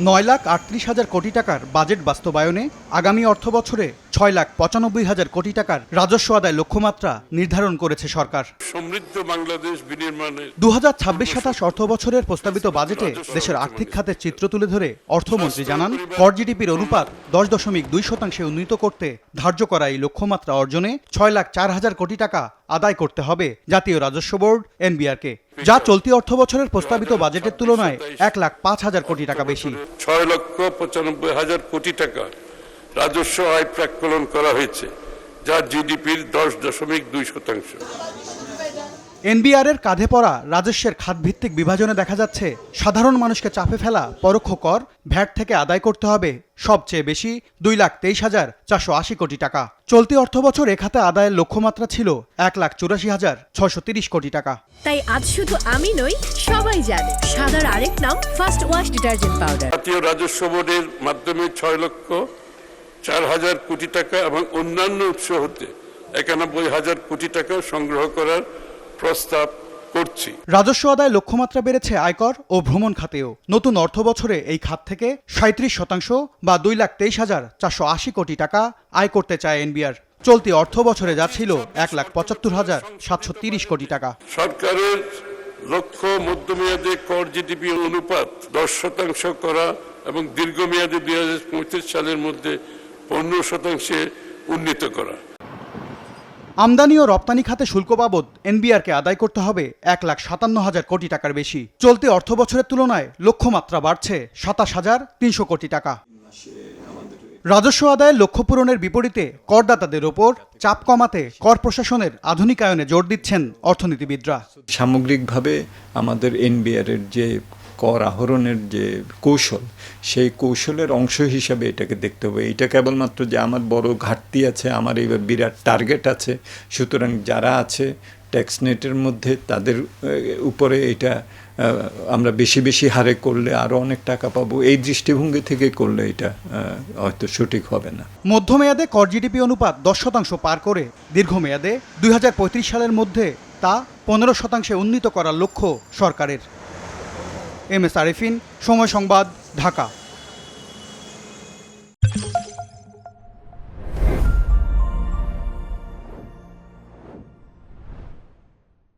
9,38,000 কোটি টাকার বাজেট বাস্তবায়নে আগামী অর্থবছরে 6,95,000 কোটি টাকার রাজস্ব আদায় লক্ষ্যমাত্রা নির্ধারণ করেছে সরকার। সমৃদ্ধ বাংলাদেশ বিনির্মাণে 2026-27 অর্থবছরের প্রস্তাবিত বাজেটে দেশের আর্থিক খাতের চিত্র তুলে ধরে অর্থমন্ত্রী জানান, কর জিডিপির অনুপাত 10.2% উন্নীত করতে ধার্য করা এই লক্ষ্যমাত্রা অর্জনে 6,04,000 কোটি টাকা আদায় করতে হবে জাতীয় রাজস্ব বোর্ড এনবিআরকে, যা চলতি অর্থবছরের প্রস্তাবিত বাজেটের তুলনায় 1,05,000 কোটি টাকা বেশি। 6,95,000 কোটি টাকা রাজস্ব আয় প্রাক্কলন করা হয়েছে, যা জিডিপির 10.2%। এনবিআরের কাঁধে পড়া রাজস্বের খাতভিত্তিক বিভাজনে দেখা যাচ্ছে সাধারণ মানুষকে চাপে ফেলা পরোক্ষ কর ভ্যাট থেকে আদায় করতে হবে সবচেয়ে বেশি 2,23,480 কোটি টাকা। চলতি অর্থবছর এ খাতে আদায়ের লক্ষ্যমাত্রা ছিল 1,84,630 কোটি টাকা। তাই আজ শুধু আমি নই, সবাই জানে সাদার আরেক নাম ফার্স্ট ওয়াশ ডিটারজেন্ট পাউডার। জাতীয় রাজস্ব বোর্ডের মাধ্যমে 6,04,000 কোটি টাকা এবং অন্যান্য উৎস হতে 91,000 কোটি টাকা সংগ্রহ করার প্রস্তাব করছি। রাজস্ব আদায় লক্ষ্যমাত্রা বেড়েছে আয়কর ও ভ্রমণ খাতেও। নতুন অর্থ বছরে এই খাত থেকে 37% বা 2,23,480 কোটি টাকা আয় করতে চায় এনবিআর। চলতি অর্থ বছরে যা ছিল 1,75,730 কোটি টাকা। সরকারের লক্ষ্য মধ্যমেয়াদে কর জিডিপি অনুপাত 10% করা এবং দীর্ঘমেয়াদে 2035 সালের মধ্যে 15% উন্নীত করা। আমদানি ও রপ্তানি খাতে শুল্ক বাবদ এনবিআরকে আদায় করতে হবে 1,57,000 কোটি টাকার বেশি। চলতি অর্থ বছরের তুলনায় লক্ষ্যমাত্রা বাড়ছে 27,300 কোটি টাকা। রাজস্ব আদায়ের লক্ষ্য পূরণের বিপরীতে করদাতাদের ওপর চাপ কমাতে কর প্রশাসনের আধুনিকায়নে জোর দিচ্ছেন অর্থনীতিবিদরা। সামগ্রিকভাবে আমাদের এনবিআরের যে কর আহরণের যে কৌশল, সেই কৌশলের অংশ হিসাবে এটাকে দেখতে হবে। এটা কেবলমাত্র যে আমার বড় ঘাটতি আছে, আমার এবার বিরাট টার্গেট আছে, সুতরাং যারা আছে ট্যাক্স নেটের মধ্যে তাদের উপরে এটা আমরা বেশি বেশি হারে করলে আরও অনেক টাকা পাবো, এই দৃষ্টিভঙ্গি থেকে করলে এটা হয়তো সঠিক হবে না। মধ্যমেয়াদে কর জিডিপি অনুপাত 10% পার করে দীর্ঘমেয়াদে 2035 সালের মধ্যে তা 15% উন্নীত করার লক্ষ্য সরকারের। এম এস আরিফিন, সময় সংবাদ, ঢাকা।